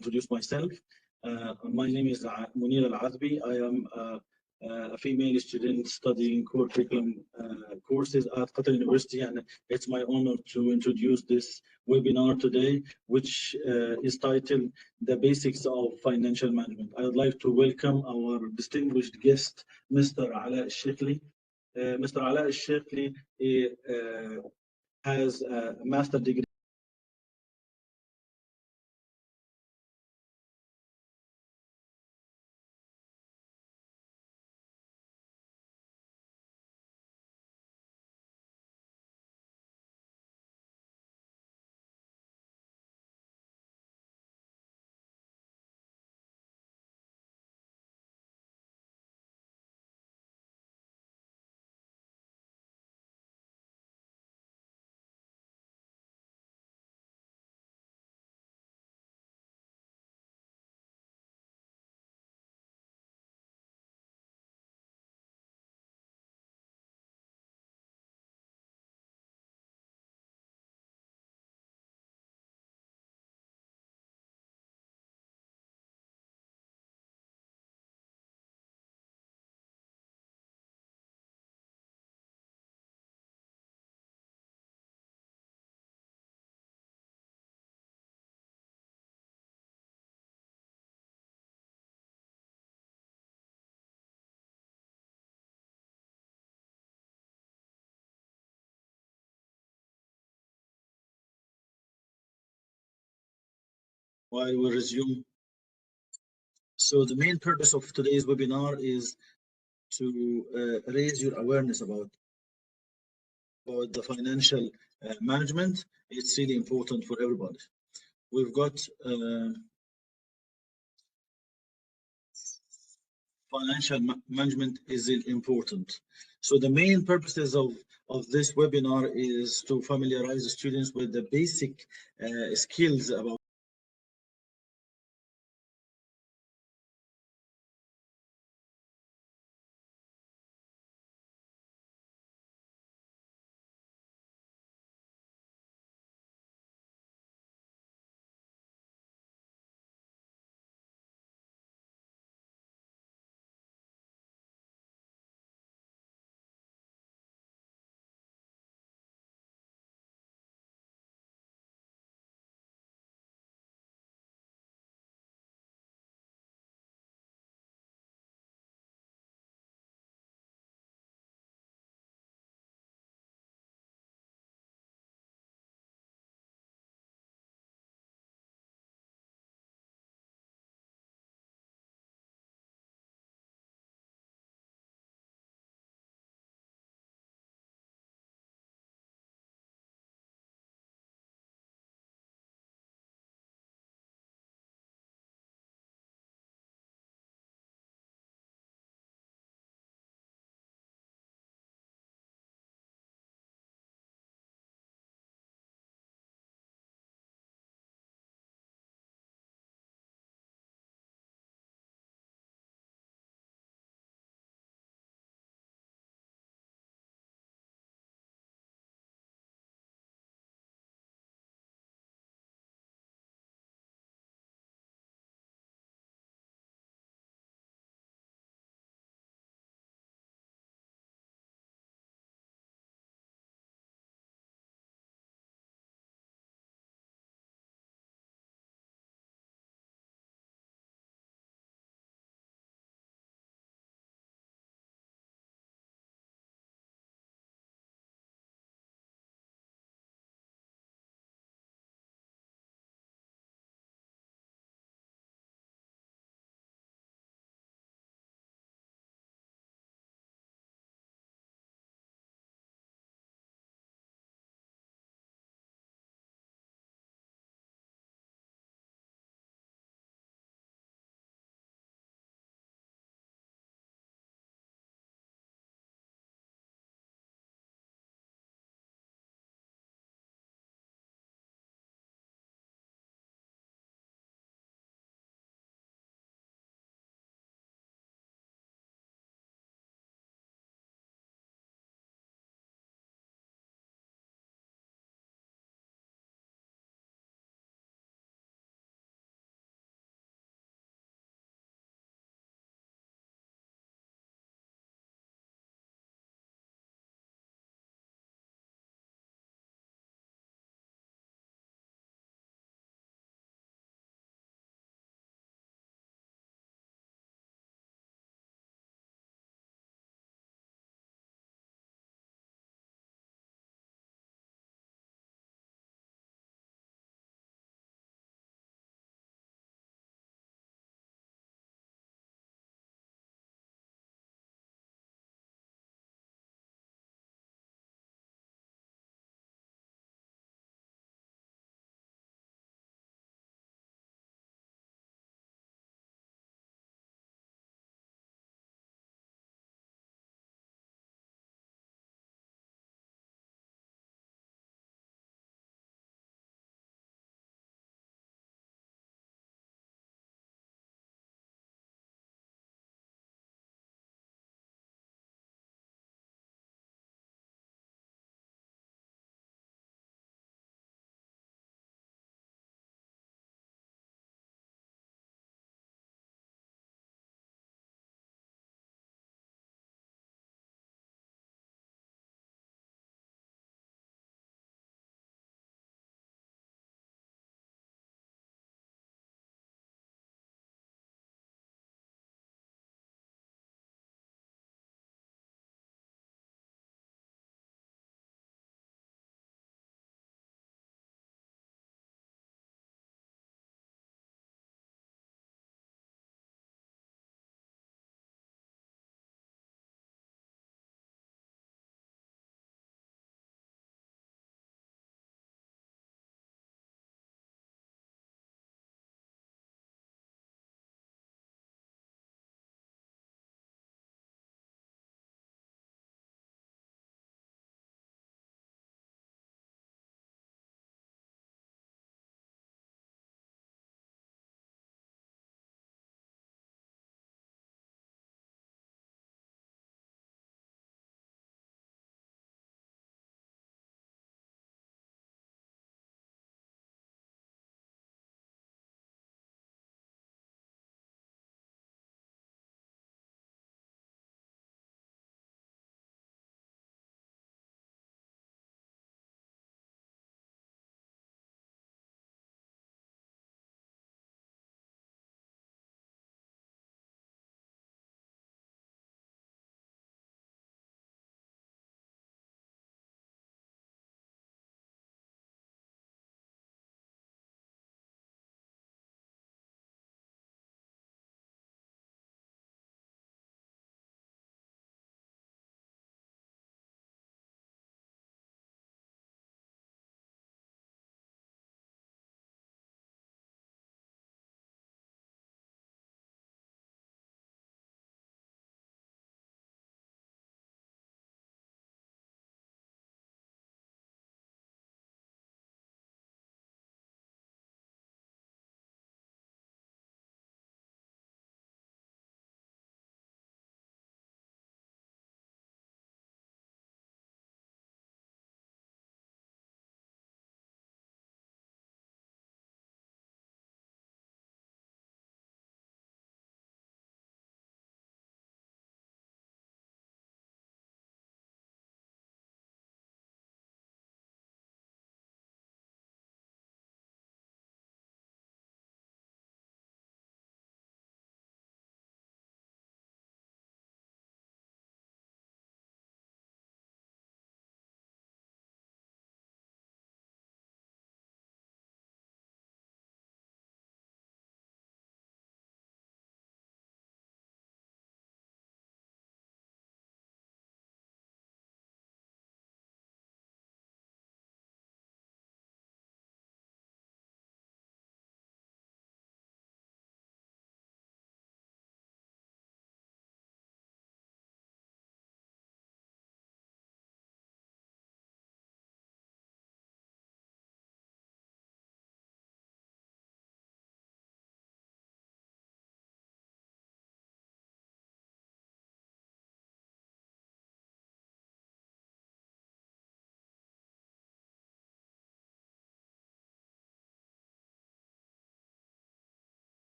introduce myself. My name is Munir Al-Azbi. I am a female student studying core curriculum courses at Qatar University, and it's my honor to introduce this webinar today, which is titled "The Basics of Financial Management." I would like to welcome our distinguished guest, Mr. Alaa AlSkhekly. Mr. Alaa AlSkhekly has a master degree while we resume. So the main purpose of today's webinar is to raise your awareness about the financial management. It's really important for everybody. We've got financial management is important. So the main purposes of this webinar is to familiarize the students with the basic skills about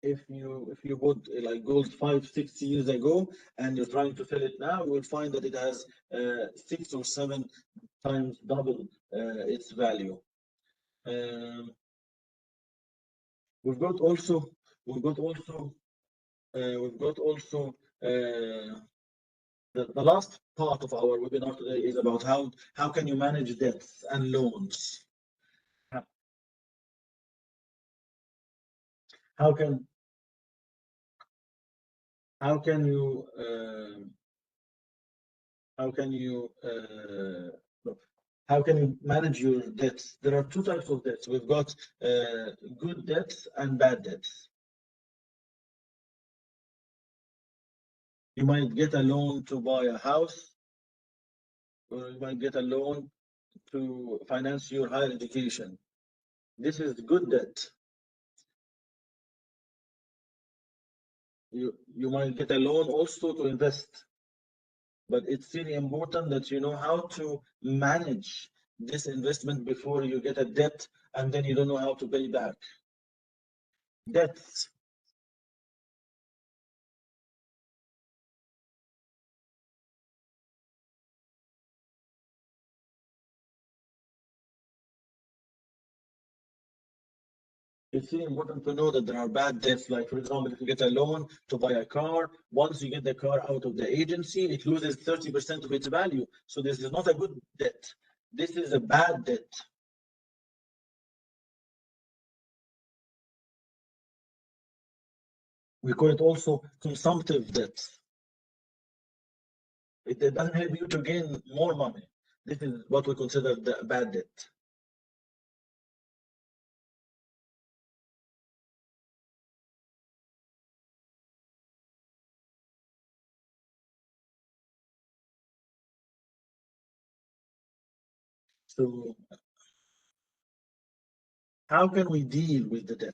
if you bought like gold 5 6 years ago and you're trying to sell it now, you will find that it has 6 or 7 times double its value. Um, we've got also we've got also we've got also the last part of our webinar today is about how can you manage debts and loans. How how can how can you how can you how can you manage your debts? There are two types of debts. We've got good debts and bad debts. You might get a loan to buy a house, or you might get a loan to finance your higher education. This is good debt. You might get a loan also to invest, but it's really important that you know how to manage this investment before you get a debt and then you don't know how to pay back. Debts. It's really important to know that there are bad debts. Like, for example, if you get a loan to buy a car, once you get the car out of the agency, it loses 30% of its value. So this is not a good debt. This is a bad debt. We call it also consumptive debt. It doesn't help you to gain more money. This is what we consider the bad debt. So how can we deal with the debt?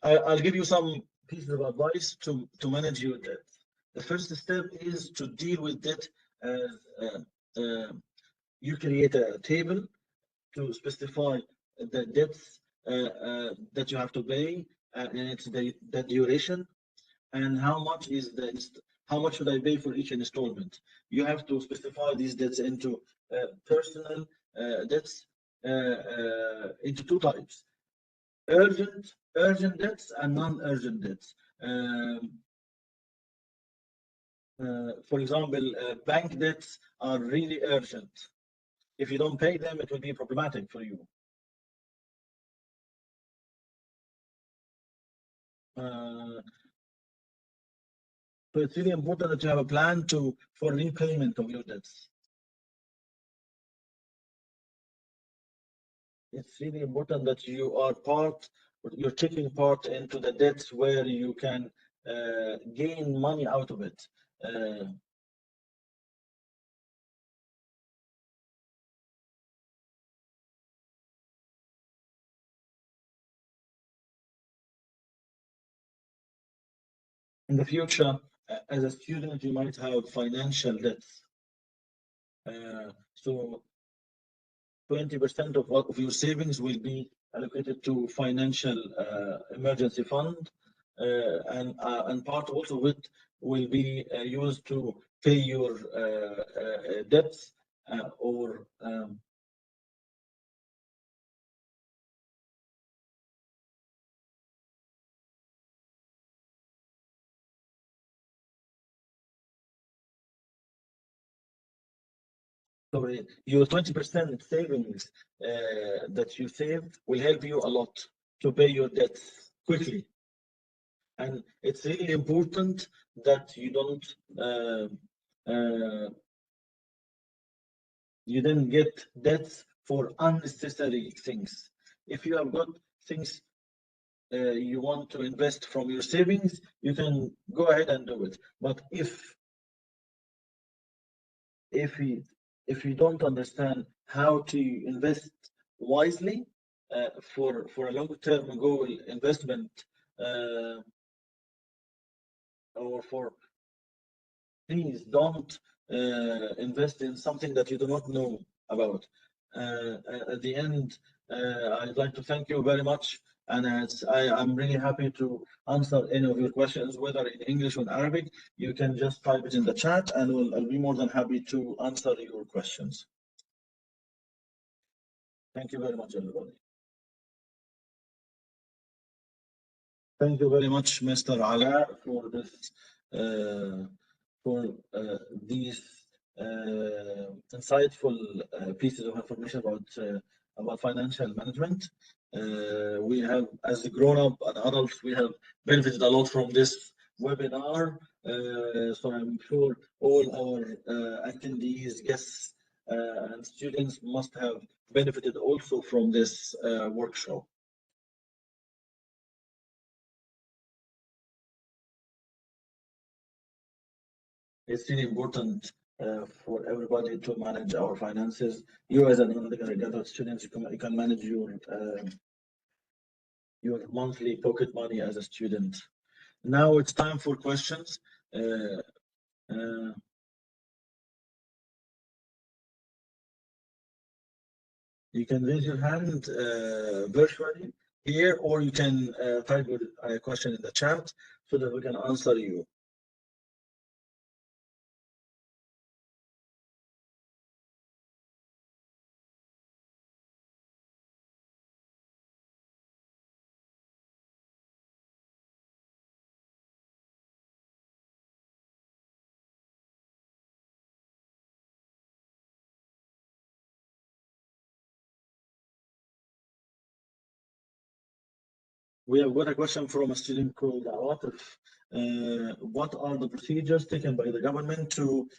I'll give you some pieces of advice to manage your debt. The first step is to deal with debt as you create a table to specify the debts that you have to pay and it's the duration and how much should I pay for each installment. You have to specify these debts into personal debts into two types: urgent debts and non-urgent debts. For example, bank debts are really urgent. If you don't pay them, it will be problematic for you. Uh, so it's really important that you have a plan for repayment of your debts. It's really important that you're taking part into the debts where you can gain money out of it. In the future, as a student, you might have financial debts. So 20% of your savings will be allocated to financial emergency fund, and part also of it will be used to pay your debts or sorry, your 20% savings that you save will help you a lot to pay your debts quickly. And it's really important that you don't get debts for unnecessary things. If you have got things you want to invest from your savings, you can go ahead and do it. But if we if you don't understand how to invest wisely for a long-term goal investment uh, or for please don't invest in something that you do not know about. At the end, I'd like to thank you very much, and I'm really happy to answer any of your questions, whether in English or in Arabic. You can just type it in the chat, and I'll be more than happy to answer your questions. Thank you very much, everybody. Thank you very much, Mr. Alaa, for this, for these insightful pieces of information about financial management. We have, as a grown-up and adults, we have benefited a lot from this webinar. So I'm sure all our attendees, guests, and students must have benefited also from this workshop. It's really important for everybody to manage our finances. You as an undergraduate student, you can manage your monthly pocket money as a student. Now it's time for questions. You can raise your hand virtually here, or you can type your question in the chat so that we can answer you. We have got a question from a student called Awatif. What are the procedures taken by the government to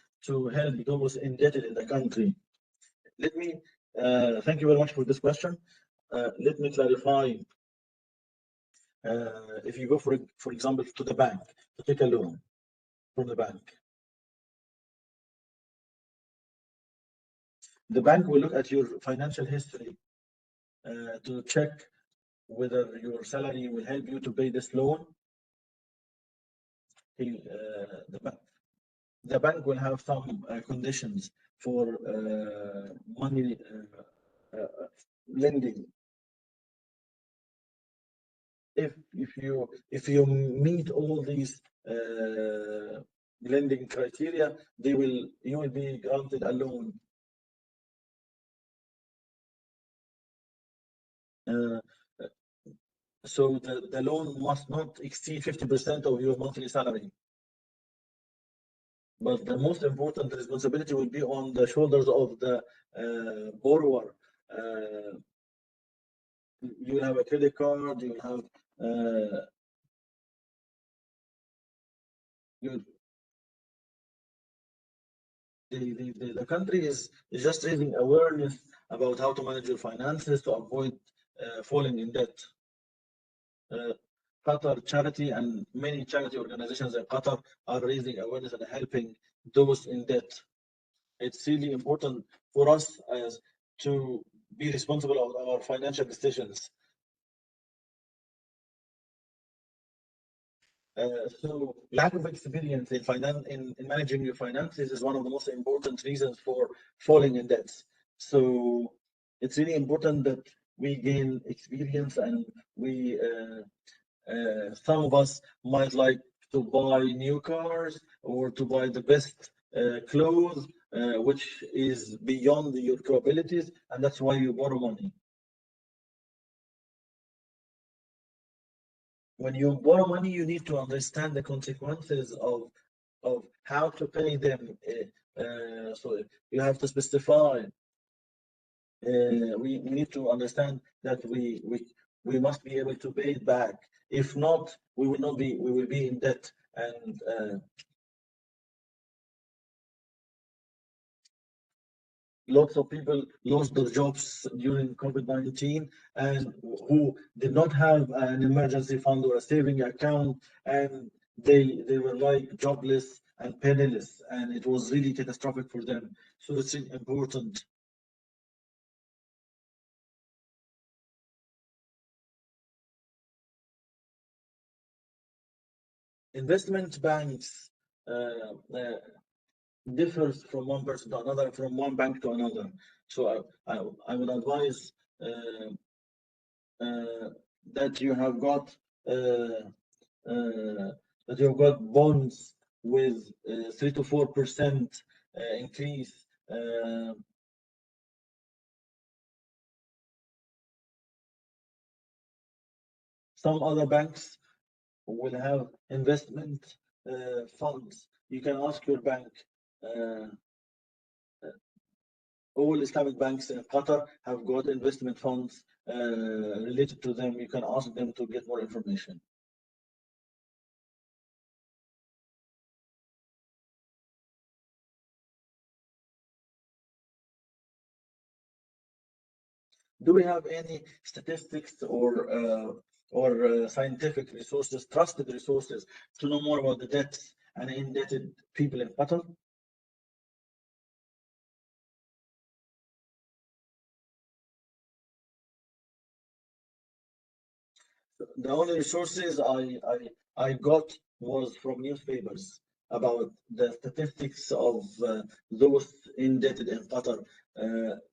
help those indebted in the country? Let me thank you very much for this question. Let me clarify. If you go, for example, to the bank to take a loan from the bank will look at your financial history to check whether your salary will help you to pay this loan. The bank will have some conditions for money lending. If you meet all these lending criteria, you will be granted a loan. So the loan must not exceed 50% of your monthly salary. But the most important responsibility will be on the shoulders of the borrower. You will have a credit card, you will have the country is just raising awareness about how to manage your finances to avoid falling in debt. Qatar Charity and many charity organizations in Qatar are raising awareness and helping those in debt. It's really important for us as to be responsible of our financial decisions. So lack of experience in managing your finances is one of the most important reasons for falling in debt. So it's really important that we gain experience, and we some of us might like to buy new cars or to buy the best clothes, which is beyond your capabilities, and that's why you borrow money. When you borrow money, you need to understand the consequences of how to pay them. So you have to specify. We need to understand that we must be able to pay it back. If not, we will be in debt, and lots of people lost their jobs during COVID-19 and who did not have an emergency fund or a saving account, and they were like jobless and penniless, and it was really catastrophic for them. So it's important. Investment banks differs from one person to another, from one bank to another. So I would advise uh, that you have got bonds with 3 to 4% increase. Some other banks will have investment funds. You can ask your bank. Uh, all Islamic banks in Qatar have got investment funds related to them. You can ask them to get more information. Do we have any statistics or scientific resources, trusted resources, to know more about the debts and indebted people in Qatar? The only resources I got was from newspapers about the statistics of those indebted in Qatar.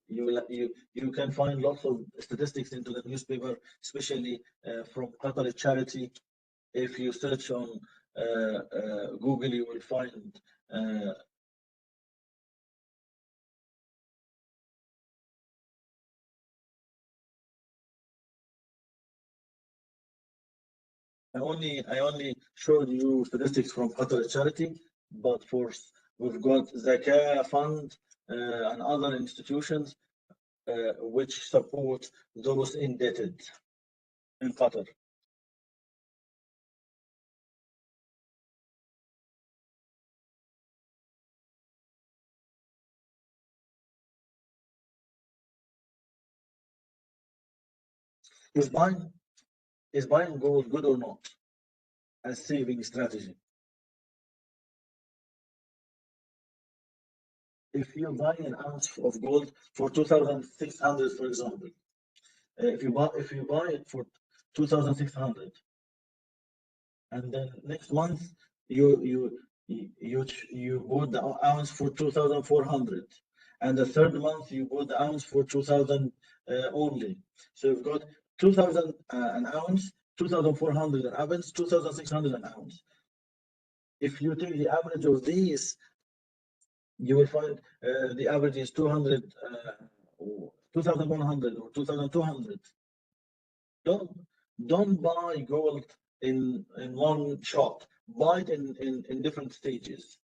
You can find lots of statistics into the newspaper, especially from Qatari charity. If you search on Google, you will find I only showed you statistics from Qatar Charity, but for we've got Zakah Fund and other institutions which support those indebted in Qatar. Is buying is buying gold good or not as saving strategy? If you buy an ounce of gold for 2,600, for example, if you buy it for 2,600, and then next month you you you bought the ounce for 2,400, and the third month you bought the ounce for 2,000 only. So you've got 2,000 an ounce, 2,400 an ounce, 2,600 an ounce. If you take the average of these, you will find the average is 200, 2,100 or 2,200. Don't don't buy gold in one shot. Buy it in different stages.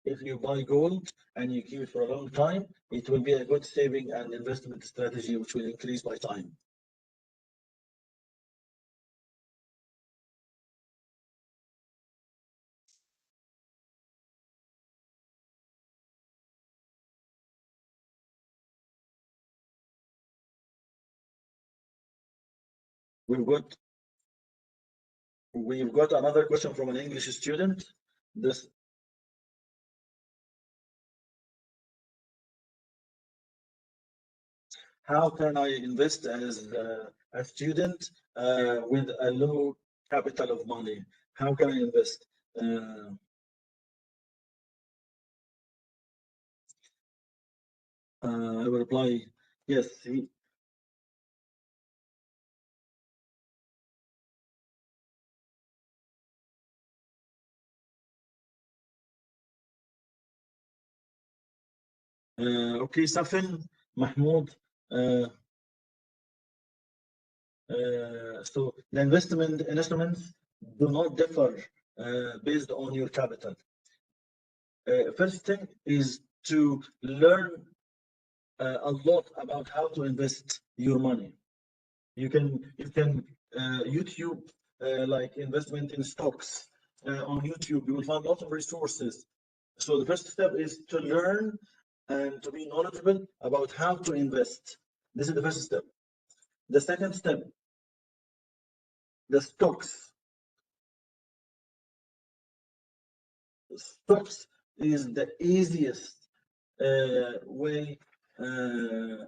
If you buy gold and you keep it for a long time, it will be a good saving and investment strategy which will increase by time. We've got we've got another question from an English student. This How can I invest as a student with a low capital of money? How can I invest? I will reply, yes. Okay, Safin, Mahmoud. Uh, so the investment instruments do not differ based on your capital. First thing is to learn a lot about how to invest your money. You can YouTube like investment in stocks on YouTube. You will find lots of resources. So the first step is to learn and to be knowledgeable about how to invest. This is the first step. The second step, the stocks. Stocks is the easiest way uh,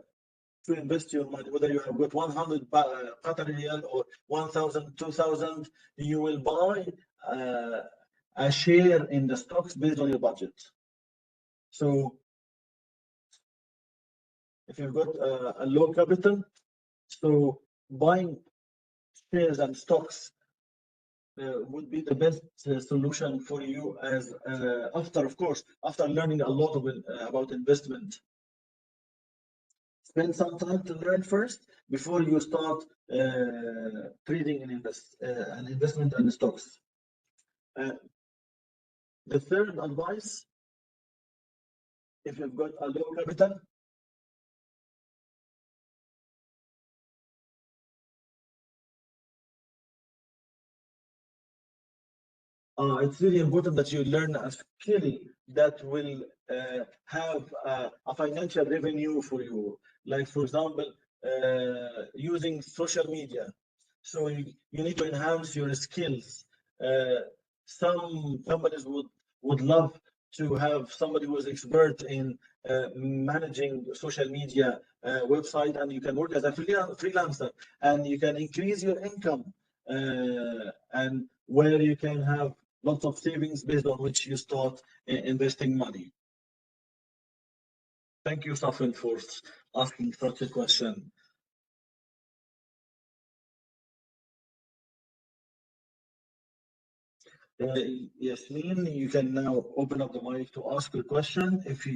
to invest your money, whether you have got 100 Qatari riyal or 1,000, 2,000, you will buy a share in the stocks based on your budget. So if you've got a low capital, so buying shares and stocks would be the best solution for you, as after, of course, after learning a lot of about investment. Spend some time to learn first before you start trading and investment and stocks. The third advice, if you've got a low capital, it's really important that you learn a skill that will have a financial revenue for you. Like, for example, using social media. So you need to enhance your skills. Some companies would love to have somebody who is expert in managing social media website, and you can work as a freelancer, and you can increase your income, and where you can have lots of savings based on which you start investing money. Thank you, Safin, for asking such a question. Yasmin, you can now open up the mic to ask a question. If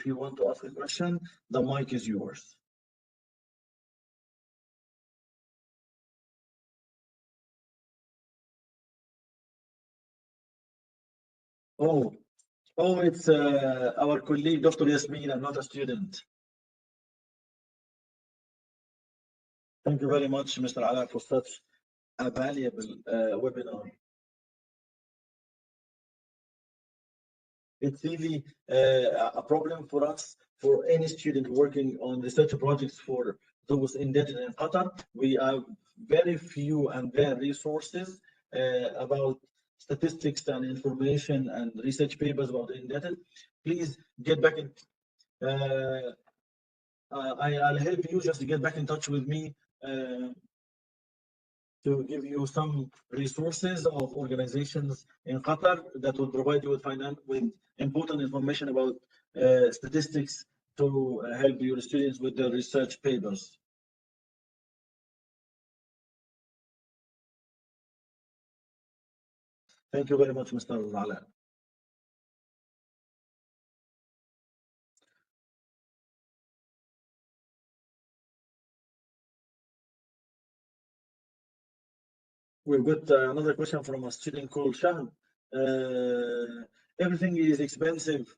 you want to ask a question, the mic is yours. Oh, it's our colleague, Dr. Yasmin. I'm not a student. Thank you very much, Mr. Alaa, for such a valuable webinar. It's really a problem for us, for any student working on research projects for those indebted in Qatar. We have very few and rare resources about statistics and information and research papers about indebted. Please get back in. I'll help you just to get back in touch with me to give you some resources of organizations in Qatar that will provide you with important information about statistics to help your students with their research papers. Thank you very much, Mr. Alaa. We've got another question from a student called Shahan. Everything is expensive.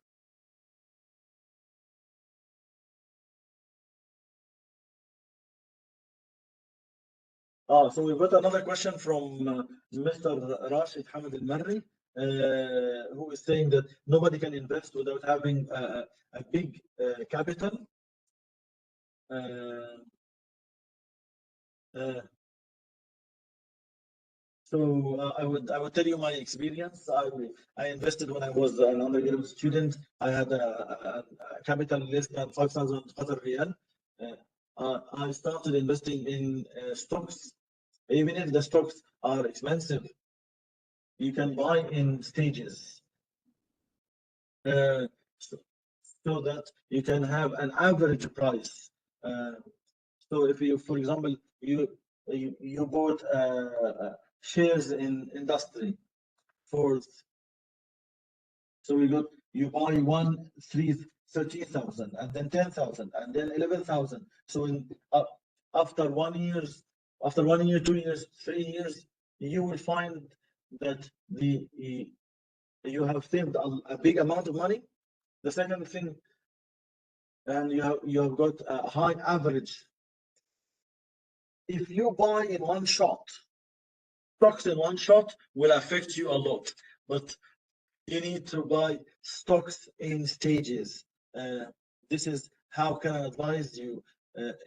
So we've got another question from Mr. Rashid Hamid Al-Marri, who is saying that nobody can invest without having a big capital. So I would tell you my experience. I invested when I was an undergraduate student. I had a capital less than 5,000 Qatar riyal. I started investing in stocks. Even if the stocks are expensive, you can buy in stages, so that you can have an average price. So if you, for example, you bought shares in industry for, so you buy 13,000, and then 10,000, and then 11,000. So after 1 year, 2 years, 3 years, you will find that you have saved a big amount of money. The second thing, and you have got a high average. If you buy in one shot, stocks in one shot will affect you a lot, but you need to buy stocks in stages. This is how can I advise you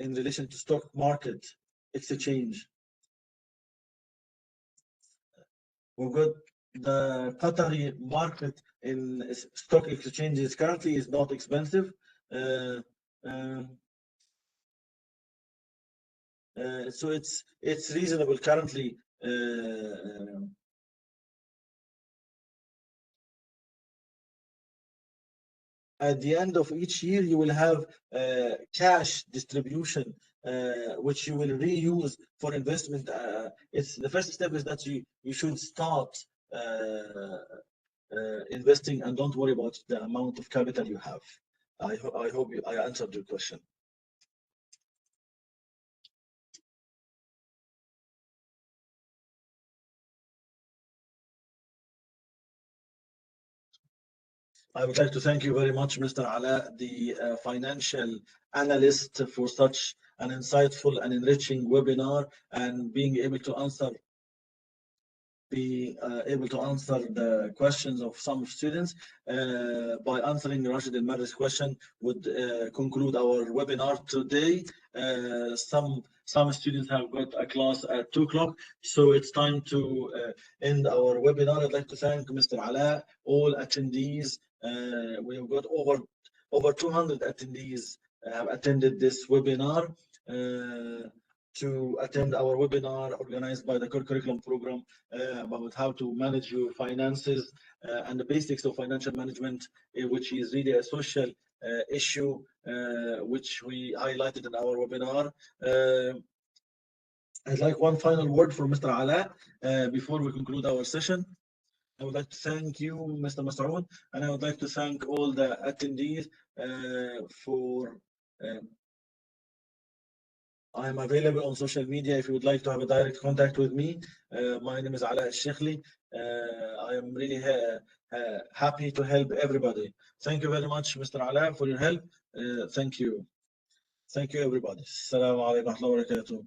in relation to stock market exchange. We've got the Qatari market in stock exchanges currently is not expensive. So it's reasonable currently. At the end of each year, you will have cash distribution, which you will reuse for investment. It's the first step is that you should start investing and don't worry about the amount of capital you have. I hope I answered your question. I would like to thank you very much, Mr. Alaa, the financial analyst, for such an insightful and enriching webinar and being able to answer the questions of some students. By answering Rashid Al Marri's question would conclude our webinar today. Some students have got a class at 2 o'clock, so it's time to end our webinar. I'd like to thank Mr. Alaa, all attendees. We have got over 200 attendees have attended this webinar. To attend our webinar organized by the core curriculum program about how to manage your finances and the basics of financial management, which is really a social issue which we highlighted in our webinar. I'd like one final word from Mr. Alaa before we conclude our session. I would like to thank you, Mr. Masoud, and I would like to thank all the attendees for I am available on social media if you would like to have a direct contact with me. My name is Alaa AlSkhekly. I am really happy to help everybody. Thank you very much, Mr. Alaa, for your help. Thank you. Thank you, everybody. Assalamu alaikum wa rahmatullahi wa barakatuh.